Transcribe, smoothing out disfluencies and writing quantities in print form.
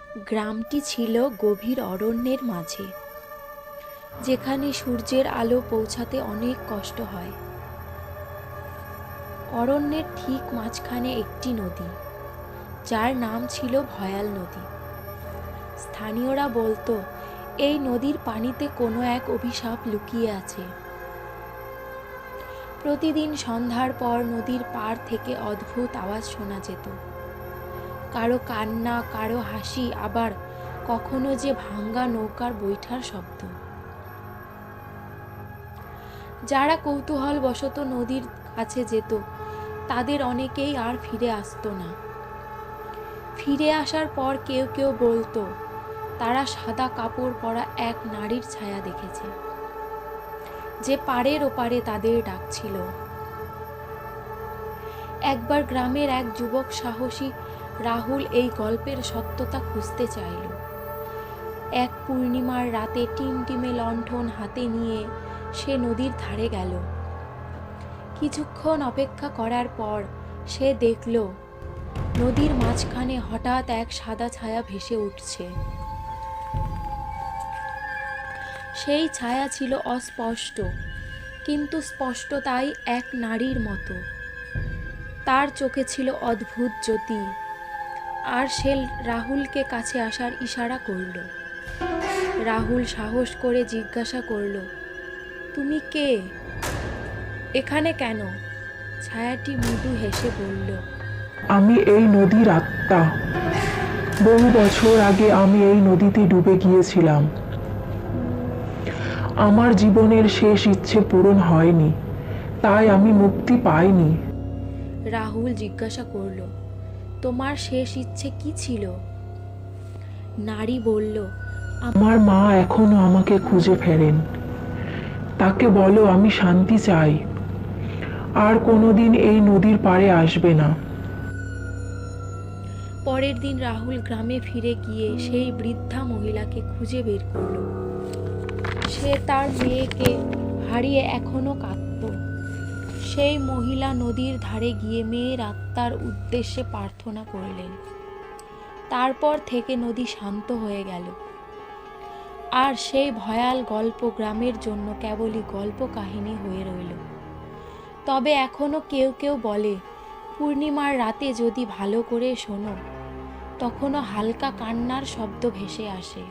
গ্রামটি ছিল গভীর অরণ্যের মাঝে, যেখানে সূর্যের আলো পৌঁছাতে অনেক কষ্ট হয়। অরণ্যের ঠিক মাঝখানে একটি নদী, যার নাম ছিল ভয়াল নদী। স্থানীয়রা বলতো এই নদীর পানিতে কোনো এক অভিশাপ লুকিয়ে আছে। প্রতিদিন সন্ধ্যার পর নদীর পাড় থেকে অদ্ভুত আওয়াজ শোনা যেত, কারো কান্না, কারো হাসি, আবার কখনো যে ভাঙ্গা নৌকার বৈঠার শব্দ। যারা কৌতূহলবশত নদীর কাছে যেত, তাদের অনেকেই আর ফিরে আসতো না। ফিরে আসার পর কেউ কেউ বলতো তারা সাদা কাপড় পরা এক নারীর ছায়া দেখেছে, যে পাড়ের ওপারে তাদের ডাকছিল। একবার গ্রামের এক যুবক সাহসী রাহুল এই গল্পের সত্যতা খুঁজতে চাইল। এক পূর্ণিমার রাতে টিমটিমে লণ্ঠন হাতে নিয়ে সে নদীর ধারে গেল। কিছুক্ষণ অপেক্ষা করার পর সে দেখল নদীর মাঝখানে হঠাৎ এক সাদা ছায়া ভেসে উঠছে। সেই ছায়া ছিল অস্পষ্ট, কিন্তু স্পষ্ট তাই এক নারীর মতো। তার চোখে ছিল অদ্ভুত জ্যোতি, আর সে রাহুলকে কাছে আসার ইশারা করল। রাহুল সাহস করে জিজ্ঞাসা করল, তুমি কে? এখানে কেন? ছায়াটি মৃদু হেসে বলল, আমি এই নদীর আত্মা। বহু বছর আগে আমি এই নদীতে ডুবে গিয়েছিলাম। আমার জীবনের শেষ ইচ্ছে পূরণ হয়নি, তাই আমি মুক্তি পাইনি। রাহুল জিজ্ঞাসা করল, তোমার শেষ ইচ্ছে কি ছিল? নারী বলল, আমার মা এখনো আমাকে খুঁজে ফেরেন। তাকে বলো আমি শান্তি চাই, আর কোনোদিন এই নদীর পাড়ে আসবে না। পরের দিন রাহুল গ্রামে ফিরে গিয়ে সেই বৃদ্ধা মহিলাকে খুঁজে বের করল। সে তার মেয়েকে হারিয়ে এখনো কাঁদত। সেই মহিলা নদীর ধারে গিয়ে মেয়ের আত্মার উদ্দেশ্যে প্রার্থনা করলেন। তারপর থেকে নদী শান্ত হয়ে গেল, আর সেই ভয়াল গল্প গ্রামের জন্য কেবলই গল্প কাহিনী হয়ে রইল। তবে এখনো কেউ কেউ বলে, পূর্ণিমার রাতে যদি ভালো করে শোনো, তখনও হালকা কান্নার শব্দ ভেসে আসে।